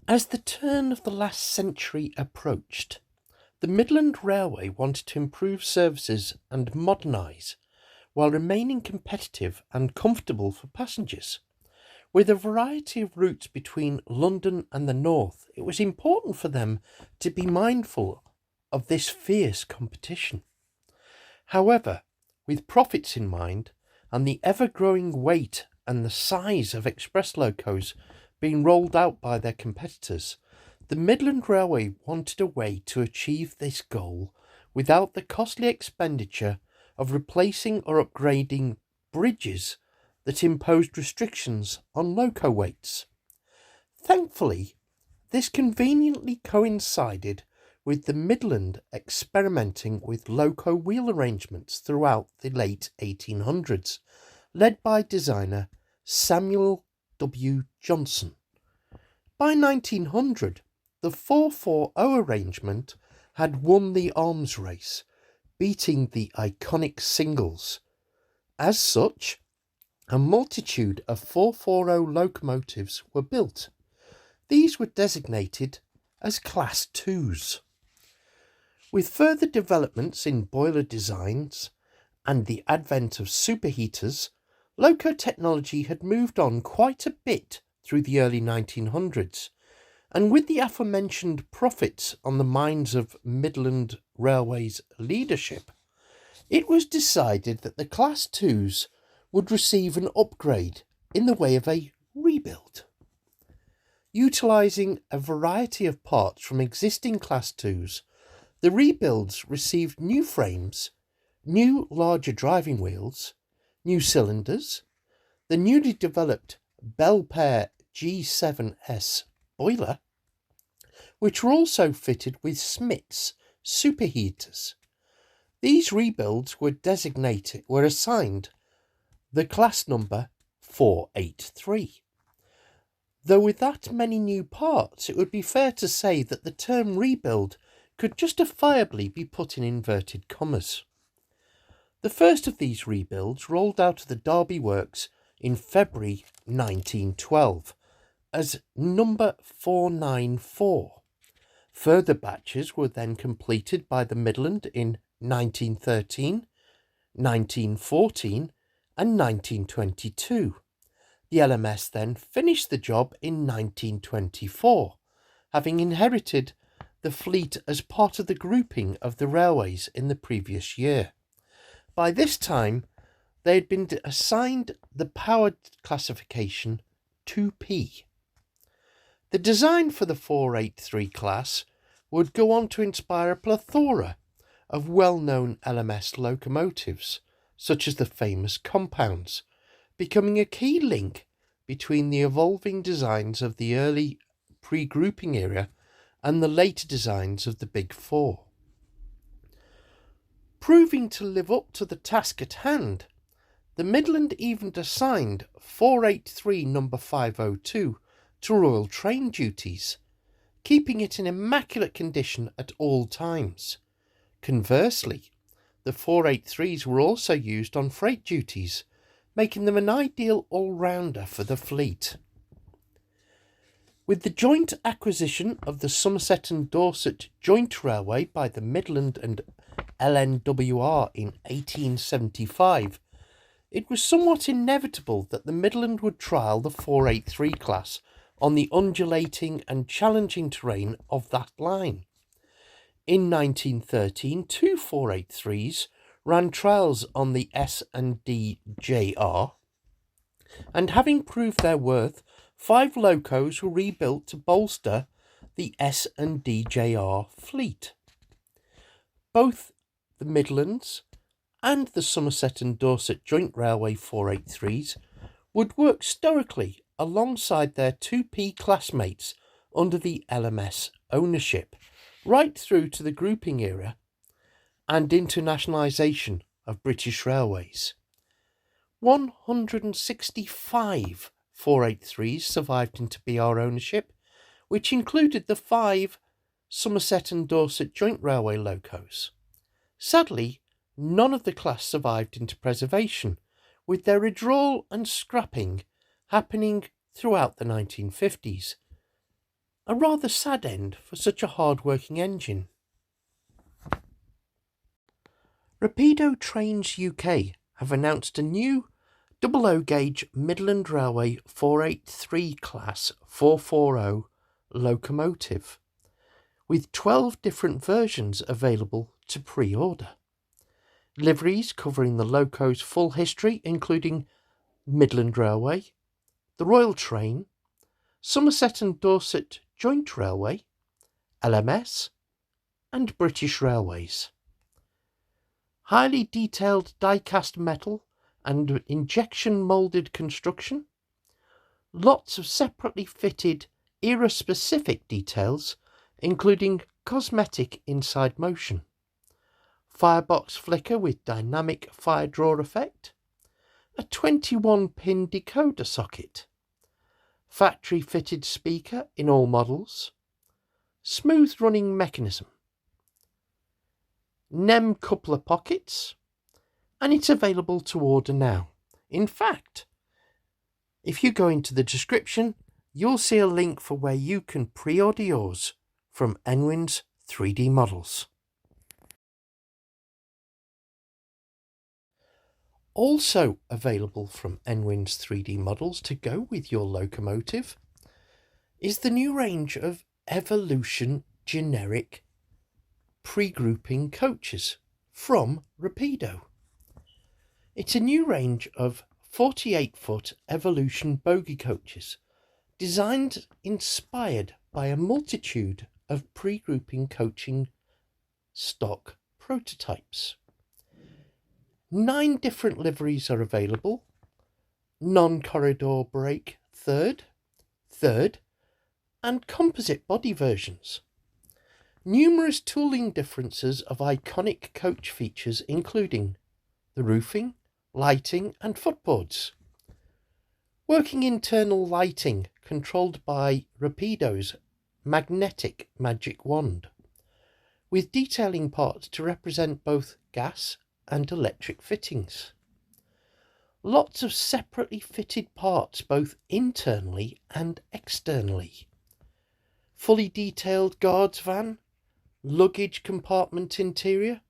As the turn of the last century approached, the Midland Railway wanted to improve services and modernise, while remaining competitive and comfortable for passengers. With a variety of routes between London and the north, it was important for them to be mindful of this fierce competition. However, with profits in mind, and the ever-growing weight and the size of express locos being rolled out by their competitors, the Midland Railway wanted a way to achieve this goal without the costly expenditure of replacing or upgrading bridges that imposed restrictions on loco weights. Thankfully, this conveniently coincided with the Midland experimenting with loco wheel arrangements throughout the late 1800s, led by designer Samuel W. Johnson. By 1900, the 440 arrangement had won the arms race, beating the iconic singles. As such, a multitude of 440 locomotives were built. These were designated as Class 2s. With further developments in boiler designs and the advent of superheaters, loco technology had moved on quite a bit through the early 1900s, and with the aforementioned profits on the minds of Midland Railway's leadership, it was decided that the Class 2s would receive an upgrade in the way of a rebuild. Utilising a variety of parts from existing Class 2s, the rebuilds received new frames, new larger driving wheels, new cylinders, the newly developed Belpaire G7S boiler, which were also fitted with Smith's superheaters. These rebuilds were assigned the class number 483. Though with that many new parts, it would be fair to say that the term rebuild could justifiably be put in inverted commas. The first of these rebuilds rolled out of the Derby Works in February 1912 as number 494. Further batches were then completed by the Midland in 1913, 1914 and 1922. The LMS then finished the job in 1924, having inherited the fleet as part of the grouping of the railways in the previous year. By this time, they had been assigned the powered classification 2P. The design for the 483 class would go on to inspire a plethora of well-known LMS locomotives, such as the famous compounds, becoming a key link between the evolving designs of the early pre-grouping era and the later designs of the Big Four. Proving to live up to the task at hand, the Midland even assigned 483 number 502 to Royal Train duties, keeping it in immaculate condition at all times. Conversely, the 483s were also used on freight duties, making them an ideal all-rounder for the fleet. With the joint acquisition of the Somerset and Dorset Joint Railway by the Midland and LNWR in 1875, it was somewhat inevitable that the Midland would trial the 483 class on the undulating and challenging terrain of that line. In 1913, two 483s ran trials on the S&D JR, and having proved their worth, 5 locos were rebuilt to bolster the S&D JR fleet. Both the Midlands and the Somerset and Dorset Joint Railway 483s would work stoically alongside their 2P classmates under the LMS ownership, right through to the grouping era and internationalisation of British Railways. 165 483s survived into BR ownership, which included the 5 Somerset and Dorset Joint Railway locos. Sadly, none of the class survived into preservation, with their withdrawal and scrapping happening throughout the 1950s. A rather sad end for such a hard-working engine. Rapido Trains UK have announced a new 00 gauge Midland Railway 483 Class 440 locomotive, with 12 different versions available to pre-order. Liveries covering the loco's full history, including Midland Railway, the Royal Train, Somerset and Dorset Joint Railway, LMS, and British Railways. Highly detailed die-cast metal and injection moulded construction. Lots of separately fitted era-specific details, including cosmetic inside motion, firebox flicker with dynamic fire draw effect, a 21-pin decoder socket, factory-fitted speaker in all models, smooth running mechanism, NEM coupler pockets, and it's available to order now. In fact, if you go into the description, you'll see a link for where you can pre-order yours from Enwin's 3D Models. Also available from Enwin's 3D Models to go with your locomotive is the new range of Evolution generic pre-grouping coaches from Rapido. It's a new range of 48-foot Evolution bogie coaches, inspired by a multitude of pre-grouping coaching stock prototypes. 9 different liveries are available: non-corridor brake third, and composite body versions. Numerous tooling differences of iconic coach features, including the roofing, lighting and footboards. Working internal lighting controlled by Rapido's magnetic magic wand, with detailing parts to represent both gas and electric fittings. Lots of separately fitted parts both internally and externally. Fully detailed guards van, luggage compartment interior,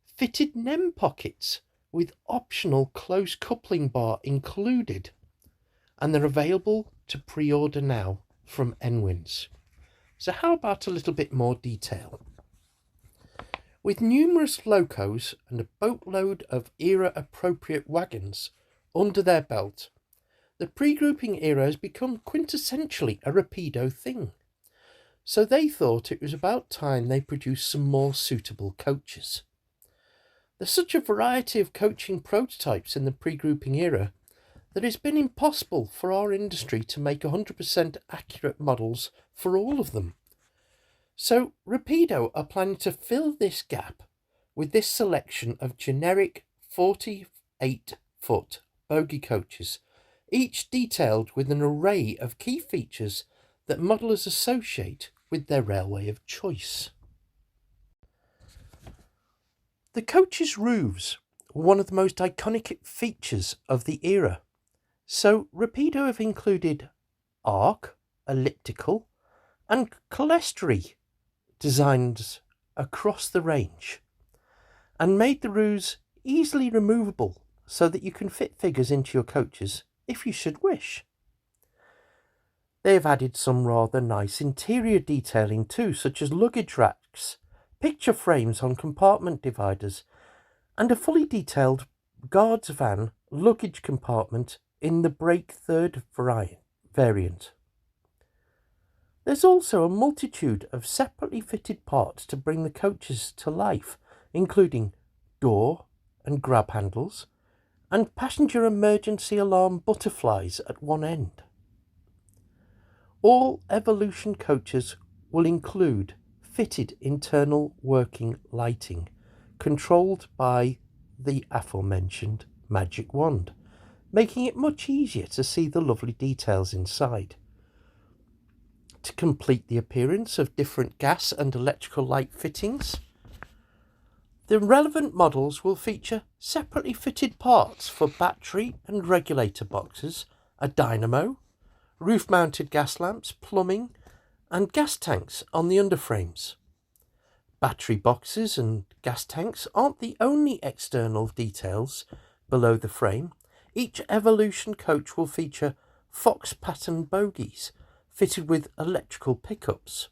fitted NEM pockets with optional close coupling bar included, and they're available to pre-order now from Enwins. So how about a little bit more detail? With numerous locos and a boatload of era-appropriate wagons under their belt, the pre-grouping era has become quintessentially a Rapido thing. So they thought it was about time they produced some more suitable coaches. There's such a variety of coaching prototypes in the pre-grouping era that it's been impossible for our industry to make 100% accurate models for all of them. So Rapido are planning to fill this gap with this selection of generic 48-foot bogie coaches, each detailed with an array of key features that modelers associate with their railway of choice. The coach's roofs were one of the most iconic features of the era, so Rapido have included arc, elliptical and clerestory designs across the range, and made the roofs easily removable so that you can fit figures into your coaches if you should wish. They have added some rather nice interior detailing too, such as luggage racks, picture frames on compartment dividers, and a fully detailed guards van luggage compartment in the brake third variant. There's also a multitude of separately fitted parts to bring the coaches to life, including door and grab handles, and passenger emergency alarm butterflies at one end. All Evolution coaches will include fitted internal working lighting, controlled by the aforementioned magic wand, making it much easier to see the lovely details inside. To complete the appearance of different gas and electrical light fittings, the relevant models will feature separately fitted parts for battery and regulator boxes, a dynamo, roof-mounted gas lamps, plumbing and gas tanks on the underframes. Battery boxes and gas tanks aren't the only external details below the frame. Each Evolution coach will feature fox pattern bogies fitted with electrical pickups.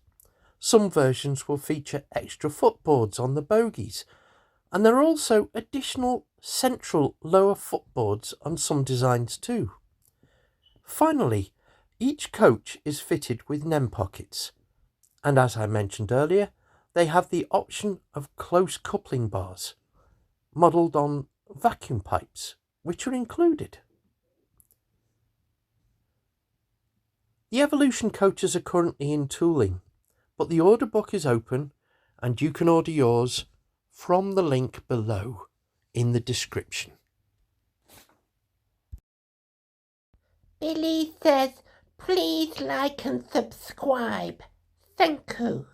Some versions will feature extra footboards on the bogies, and there are also additional central lower footboards on some designs too. Finally, each coach is fitted with NEM pockets, and as I mentioned earlier, they have the option of close coupling bars, modelled on vacuum pipes, which are included. The Evolution coaches are currently in tooling, but the order book is open and you can order yours from the link below in the description. Billy says, please like and subscribe. Thank you.